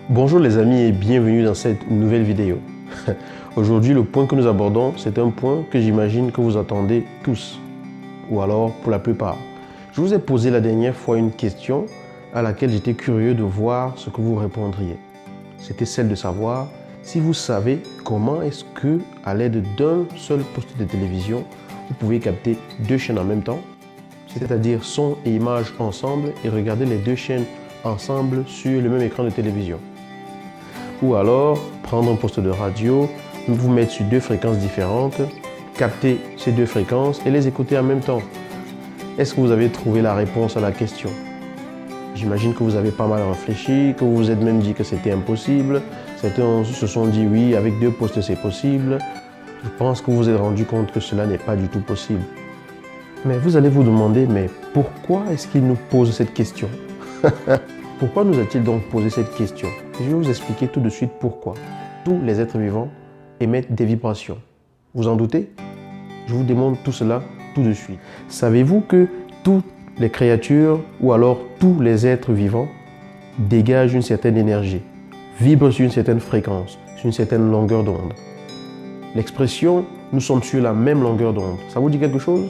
Bonjour les amis et bienvenue dans cette nouvelle vidéo. Aujourd'hui, le point que nous abordons, c'est un point que j'imagine que vous attendez tous, ou alors pour la plupart. Je vous ai posé la dernière fois une question à laquelle j'étais curieux de voir ce que vous répondriez. C'était celle de savoir si vous savez comment est-ce que, à l'aide d'un seul poste de télévision, vous pouvez capter deux chaînes en même temps, c'est-à-dire son et image ensemble et regarder les deux chaînes ensemble sur le même écran de télévision. Ou alors prendre un poste de radio, vous mettre sur deux fréquences différentes, capter ces deux fréquences et les écouter en même temps. Est-ce que vous avez trouvé la réponse à la question? J'imagine que vous avez pas mal réfléchi, que vous vous êtes même dit que c'était impossible. Certains se sont dit oui, avec deux postes c'est possible. Je pense que vous vous êtes rendu compte que cela n'est pas du tout possible. Mais vous allez vous demander, mais pourquoi est-ce qu'il nous pose cette question? Pourquoi nous a-t-il donc posé cette question? Je vais vous expliquer tout de suite pourquoi. Tous les êtres vivants émettent des vibrations. Vous en doutez? Je vous démontre tout cela tout de suite. Savez-vous que toutes les créatures ou alors tous les êtres vivants dégagent une certaine énergie, vibrent sur une certaine fréquence, sur une certaine longueur d'onde? L'expression « nous sommes sur la même longueur d'onde », ça vous dit quelque chose?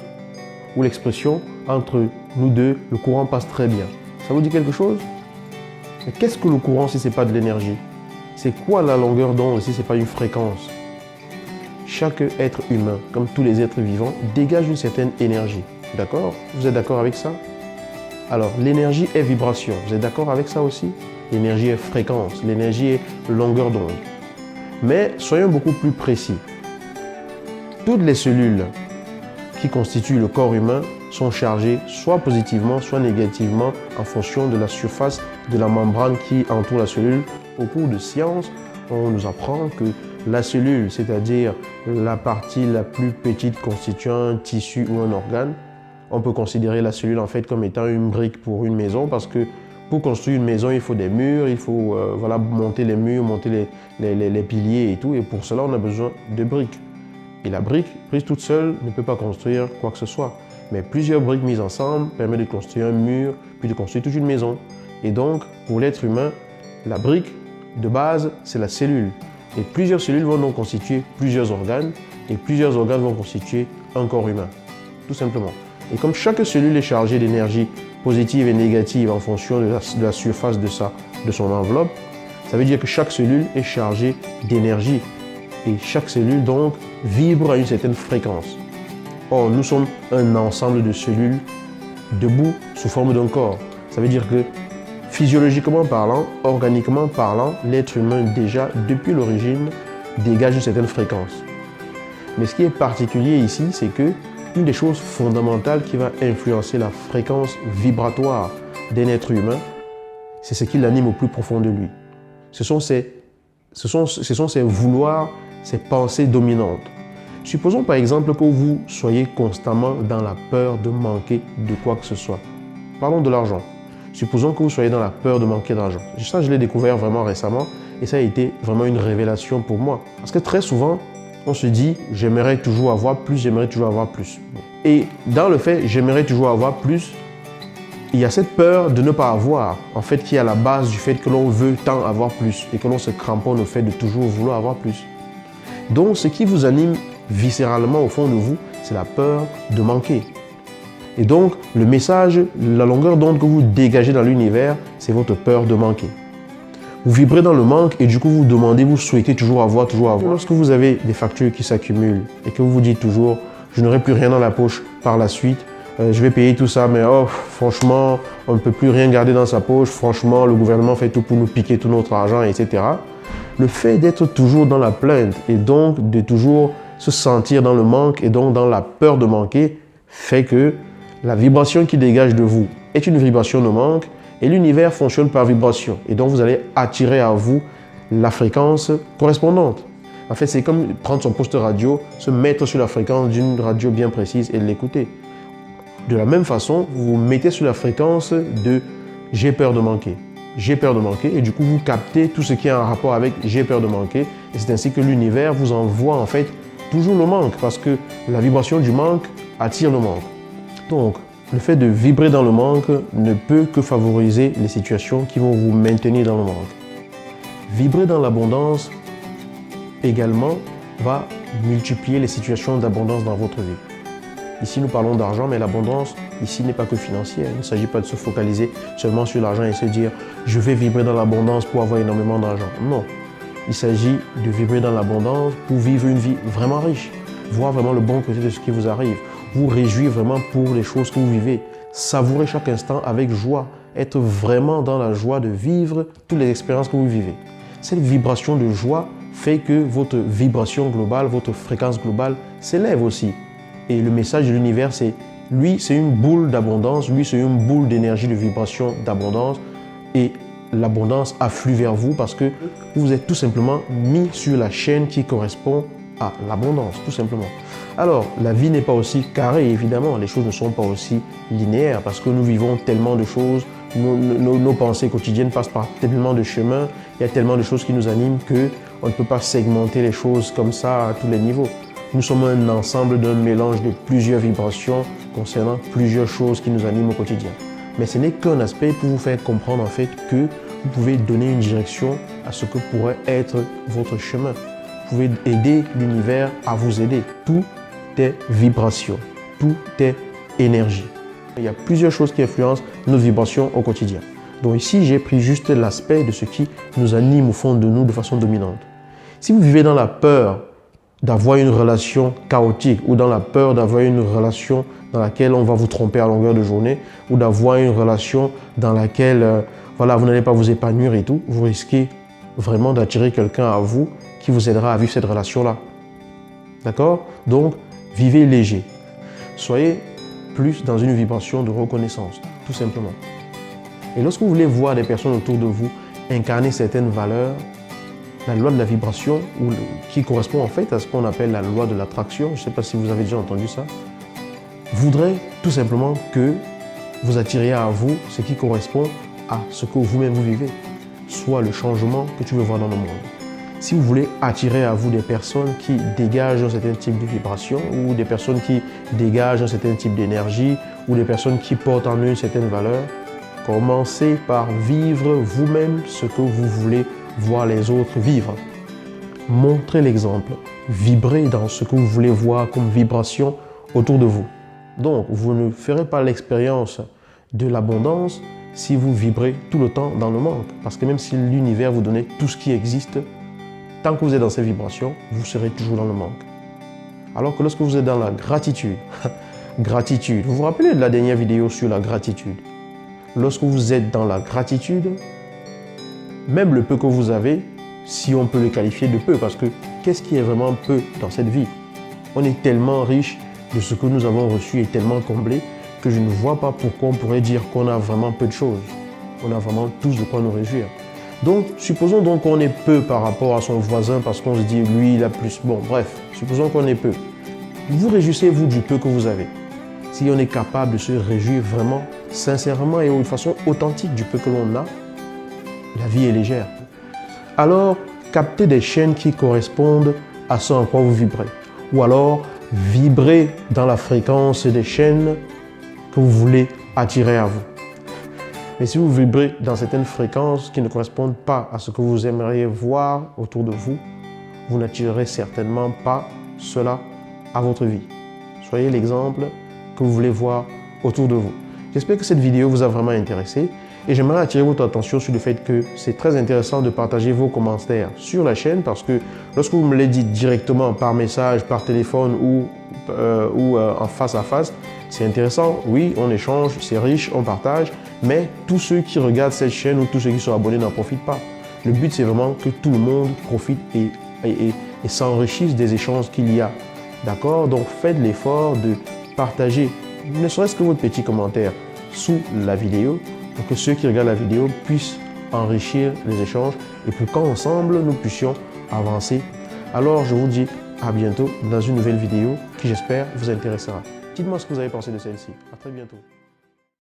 Ou l'expression « entre nous deux, le courant passe très bien », ça vous dit quelque chose? Mais qu'est-ce que le courant si ce n'est pas de l'énergie? C'est quoi la longueur d'onde si ce n'est pas une fréquence? Chaque être humain, comme tous les êtres vivants, dégage une certaine énergie. D'accord? Vous êtes d'accord avec ça? Alors, l'énergie est vibration. Vous êtes d'accord avec ça aussi? L'énergie est fréquence. L'énergie est longueur d'onde. Mais soyons beaucoup plus précis. Toutes les cellules qui constituent le corps humain sont chargées soit positivement, soit négativement en fonction de la surface de la membrane qui entoure la cellule. Au cours de sciences, on nous apprend que la cellule, c'est-à-dire la partie la plus petite constituant un tissu ou un organe, on peut considérer la cellule en fait comme étant une brique pour une maison parce que pour construire une maison, il faut des murs, il faut monter les murs, monter les piliers et tout. Et pour cela, on a besoin de briques. Et la brique, prise toute seule, ne peut pas construire quoi que ce soit. Mais plusieurs briques mises ensemble permettent de construire un mur, puis de construire toute une maison. Et donc, pour l'être humain, la brique de base, c'est la cellule. Et plusieurs cellules vont donc constituer plusieurs organes, et plusieurs organes vont constituer un corps humain, tout simplement. Et comme chaque cellule est chargée d'énergie positive et négative en fonction de la surface de son enveloppe, ça veut dire que chaque cellule est chargée d'énergie. Et chaque cellule, donc, vibre à une certaine fréquence. Or, nous sommes un ensemble de cellules debout sous forme d'un corps. Ça veut dire que, physiologiquement parlant, organiquement parlant, l'être humain, déjà, depuis l'origine, dégage une certaine fréquence. Mais ce qui est particulier ici, c'est que une des choses fondamentales qui va influencer la fréquence vibratoire d'un être humain, c'est ce qui l'anime au plus profond de lui. Ce sont ses vouloirs, ses pensées dominantes. Supposons par exemple que vous soyez constamment dans la peur de manquer de quoi que ce soit. Parlons de l'argent. Supposons que vous soyez dans la peur de manquer d'argent. Ça, je l'ai découvert vraiment récemment et ça a été vraiment une révélation pour moi. Parce que très souvent, on se dit « j'aimerais toujours avoir plus, j'aimerais toujours avoir plus ». Et dans le fait « j'aimerais toujours avoir plus », il y a cette peur de ne pas avoir, en fait, qui est à la base du fait que l'on veut tant avoir plus et que l'on se cramponne au fait de toujours vouloir avoir plus. Donc, ce qui vous anime viscéralement au fond de vous, c'est la peur de manquer. Et donc, le message, la longueur d'onde que vous dégagez dans l'univers, c'est votre peur de manquer. Vous vibrez dans le manque et du coup, vous demandez, vous souhaitez toujours avoir, toujours avoir. Lorsque vous avez des factures qui s'accumulent et que vous vous dites toujours, je n'aurai plus rien dans la poche par la suite, je vais payer tout ça, mais oh, franchement, on ne peut plus rien garder dans sa poche. Franchement, le gouvernement fait tout pour nous piquer tout notre argent, etc. Le fait d'être toujours dans la plainte et donc de toujours se sentir dans le manque et donc dans la peur de manquer fait que la vibration qui dégage de vous est une vibration de manque et l'univers fonctionne par vibration. Et donc, vous allez attirer à vous la fréquence correspondante. En fait, c'est comme prendre son poste radio, se mettre sur la fréquence d'une radio bien précise et l'écouter. De la même façon, vous vous mettez sur la fréquence de « j'ai peur de manquer ». J'ai peur de manquer et du coup, vous captez tout ce qui est en rapport avec « j'ai peur de manquer ». Et c'est ainsi que l'univers vous envoie en fait toujours le manque parce que la vibration du manque attire le manque. Donc, le fait de vibrer dans le manque ne peut que favoriser les situations qui vont vous maintenir dans le manque. Vibrer dans l'abondance également va multiplier les situations d'abondance dans votre vie. Ici, nous parlons d'argent, mais l'abondance, ici, n'est pas que financière. Il ne s'agit pas de se focaliser seulement sur l'argent et se dire « je vais vibrer dans l'abondance pour avoir énormément d'argent ». Non, il s'agit de vibrer dans l'abondance pour vivre une vie vraiment riche, voir vraiment le bon côté de ce qui vous arrive, vous réjouir vraiment pour les choses que vous vivez, savourer chaque instant avec joie, être vraiment dans la joie de vivre toutes les expériences que vous vivez. Cette vibration de joie fait que votre vibration globale, votre fréquence globale s'élève aussi. Et le message de l'univers, c'est lui, c'est une boule d'abondance, lui, c'est une boule d'énergie, de vibration d'abondance. Et l'abondance afflue vers vous parce que vous êtes tout simplement mis sur la chaîne qui correspond à l'abondance, tout simplement. Alors, la vie n'est pas aussi carrée, évidemment. Les choses ne sont pas aussi linéaires parce que nous vivons tellement de choses. Nos pensées quotidiennes passent par tellement de chemins. Il y a tellement de choses qui nous animent qu'on ne peut pas segmenter les choses comme ça à tous les niveaux. Nous sommes un ensemble d'un mélange de plusieurs vibrations concernant plusieurs choses qui nous animent au quotidien. Mais ce n'est qu'un aspect pour vous faire comprendre en fait que vous pouvez donner une direction à ce que pourrait être votre chemin. Vous pouvez aider l'univers à vous aider. Tout est vibration, tout est énergie. Il y a plusieurs choses qui influencent nos vibrations au quotidien. Donc ici, j'ai pris juste l'aspect de ce qui nous anime au fond de nous de façon dominante. Si vous vivez dans la peur d'avoir une relation chaotique ou dans la peur d'avoir une relation dans laquelle on va vous tromper à longueur de journée ou d'avoir une relation dans laquelle voilà, vous n'allez pas vous épanouir et tout, vous risquez vraiment d'attirer quelqu'un à vous qui vous aidera à vivre cette relation-là. D'accord? Donc, vivez léger. Soyez plus dans une vibration de reconnaissance, tout simplement. Et lorsque vous voulez voir des personnes autour de vous incarner certaines valeurs, la loi de la vibration, qui correspond en fait à ce qu'on appelle la loi de l'attraction, je ne sais pas si vous avez déjà entendu ça, voudrait tout simplement que vous attiriez à vous ce qui correspond à ce que vous-même vous vivez, soit le changement que tu veux voir dans le monde. Si vous voulez attirer à vous des personnes qui dégagent un certain type de vibration ou des personnes qui dégagent un certain type d'énergie ou des personnes qui portent en eux une certaine valeur, commencez par vivre vous-même ce que vous voulez voir les autres vivre. Montrez l'exemple. Vibrez dans ce que vous voulez voir comme vibration autour de vous. Donc, vous ne ferez pas l'expérience de l'abondance si vous vibrez tout le temps dans le manque. Parce que même si l'univers vous donnait tout ce qui existe, tant que vous êtes dans ces vibrations, vous serez toujours dans le manque. Alors que lorsque vous êtes dans la gratitude, gratitude, vous vous rappelez de la dernière vidéo sur la gratitude? Lorsque vous êtes dans la gratitude, même le peu que vous avez, si on peut le qualifier de peu, parce que qu'est-ce qui est vraiment peu dans cette vie? On est tellement riche de ce que nous avons reçu et tellement comblé que je ne vois pas pourquoi on pourrait dire qu'on a vraiment peu de choses. On a vraiment tous de quoi nous réjouir. Donc, supposons donc qu'on est peu par rapport à son voisin parce qu'on se dit, lui, il a plus. Bon, bref, supposons qu'on est peu. Vous réjouissez-vous du peu que vous avez. Si on est capable de se réjouir vraiment, sincèrement et de façon authentique du peu que l'on a, la vie est légère. Alors, captez des chaînes qui correspondent à ce en quoi vous vibrez. Ou alors, vibrez dans la fréquence des chaînes que vous voulez attirer à vous. Mais si vous vibrez dans certaines fréquences qui ne correspondent pas à ce que vous aimeriez voir autour de vous, vous n'attirerez certainement pas cela à votre vie. Soyez l'exemple que vous voulez voir autour de vous. J'espère que cette vidéo vous a vraiment intéressé et j'aimerais attirer votre attention sur le fait que c'est très intéressant de partager vos commentaires sur la chaîne parce que lorsque vous me les dites directement par message, par téléphone ou en face à face, c'est intéressant, oui, on échange, c'est riche, on partage, mais tous ceux qui regardent cette chaîne ou tous ceux qui sont abonnés n'en profitent pas. Le but, c'est vraiment que tout le monde profite et s'enrichisse des échanges qu'il y a. D'accord? Donc, faites l'effort de partager, ne serait-ce que votre petit commentaire sous la vidéo, pour que ceux qui regardent la vidéo puissent enrichir les échanges et pour qu'ensemble, nous puissions avancer. Alors, je vous dis à bientôt dans une nouvelle vidéo qui, j'espère, vous intéressera. Dites-moi ce que vous avez pensé de celle-ci. À très bientôt.